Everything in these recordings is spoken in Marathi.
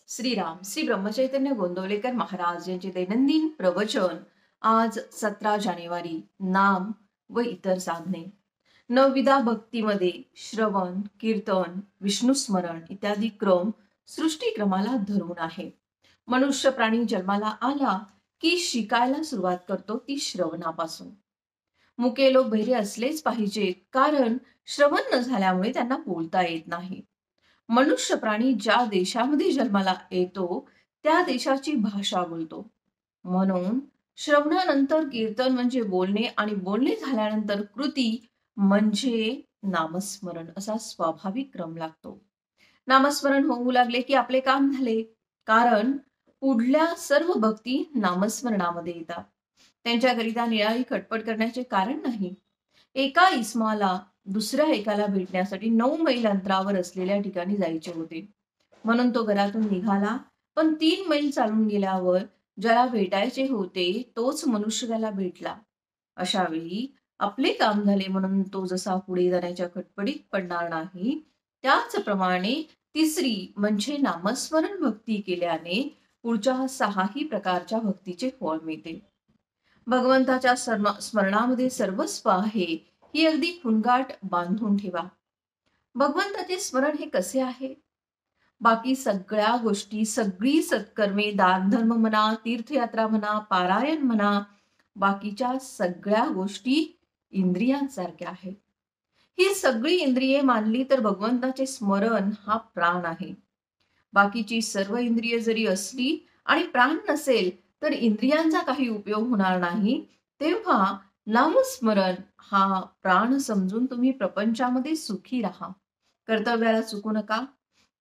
श्रीराम श्री ब्रह्मचैतन्य गोंदवलेकर महाराज यांचे दैनंदिन प्रवचन आज 17 जानेवारी. नाम व इतर साधने. नवविधा भक्तीमध्ये श्रवण, कीर्तन, विष्णुस्मरण इत्यादी क्रम सृष्टीक्रमाला धरून आहे. मनुष्य प्राणी जन्माला आला की शिकायला सुरुवात करतो ती श्रवणापासून. मुके लोक बहिरे असलेच पाहिजेत, कारण श्रवण न झाल्यामुळे त्यांना बोलता येत नाही. मनुष्य प्राणी ज्या देशामध्ये जन्माला येतो त्या देशाची भाषा बोलतो. म्हणून श्रवणानंतर कीर्तन म्हणजे बोलणे आणि बोलणे झाल्यानंतर कृती म्हणजे नामस्मरण असा स्वाभाविक क्रम लागतो. नामस्मरण होऊ लागले की आपले काम झाले, कारण पुढल्या सर्व भक्ती नामस्मरणामध्ये येतात. त्यांच्याकरिता निराळी खटपट करण्याचे कारण नाही. एका इस्माला दुसऱ्या एकाला भेटण्यासाठी 9 मैल अंतरावर असलेल्या ठिकाणी जायचे होते. म्हणून तो घरातून निघाला, पण 3 मैल चालून गेल्यावर ज्याला भेटायचे होते तोच मनुष्य त्याला भेटला. अशा वेळी आपले काम झाले म्हणून तो जसा पुढे जाण्याच्या खटपटीत पडणार नाही, त्याचप्रमाणे तिसरी म्हणजे नामस्मरण भक्ती केल्याने पुढच्या 6ही प्रकारच्या भक्तीचे फळ मिळते. भगवंताच्या स्मरणामध्ये सर्वस्व आहे ही अगदी खुणगाठ बांधून ठेवा. भगवंताचे स्मरण हे कसे आहे? बाकी सगळ्या गोष्टी, सगळी सत्कर्मे, दान धर्म म्हणा, तीर्थयात्रा म्हणा, पारायण म्हणा, बाकीच्या सगळ्या गोष्टी इंद्रियांसारख्या आहेत. ही सगळी इंद्रिये मानली तर भगवंताचे स्मरण हा प्राण आहे. बाकीची सर्व इंद्रिय जरी असली आणि प्राण नसेल तर इंद्रियांचा काही उपयोग होणार नाही. तेव्हा नामस्मरण हा प्राण समजून तुम्ही प्रपंचामध्ये सुखी राहा. कर्तव्याला चुकू नका.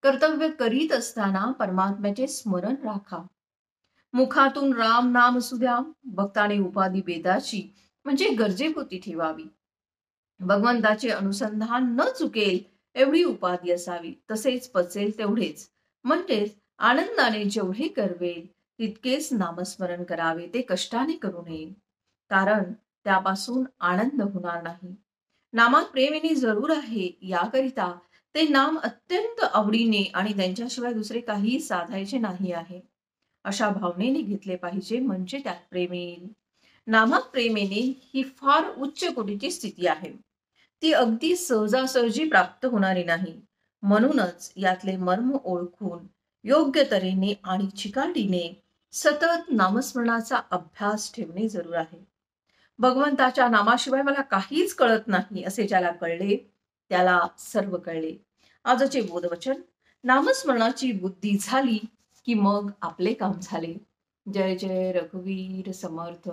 कर्तव्य करीत असताना परमात्म्याचे स्मरण राखा. मुखातून राम नाम असू द्या, भक्ताने उपाधी बेदाची म्हणजे गरजेपुरती ठेवावी. भगवंताचे अनुसंधान न चुकेल एवढी उपाधी असावी, तसेच पचेल तेवढेच, म्हणजेच आनंदाने जेवढे करवेल तितकेच नामस्मरण करावे. ते कष्टाने करू नये, कारण त्यापासून आनंद होणार नाही. नामात प्रेम येणे जरूर आहे, याकरिता ते नाम अत्यंत आवडीने आणि त्यांच्याशिवाय दुसरे काही साधायचे नाही आहे अशा भावनेने घेतले पाहिजे, म्हणजे त्यात प्रेम येईल. नामात प्रेम येणे ही फार उच्च कोटीची स्थिती आहे. ती अगदी सहजासहजी प्राप्त होणारी नाही. म्हणूनच यातले मर्म ओळखून योग्य तऱ्हेने आणि चिकाटीने सतत नामस्मरणाचा अभ्यास ठेवणे जरूर आहे. भगवंताच्या नामाशिवाय मला काहीच कळत नाही असे ज्याला कळले त्याला सर्व कळले. आजचे बोधवचन: नामस्मरणाची बुद्धी झाली की मग आपले काम झाले. जय जय रघुवीर समर्थ.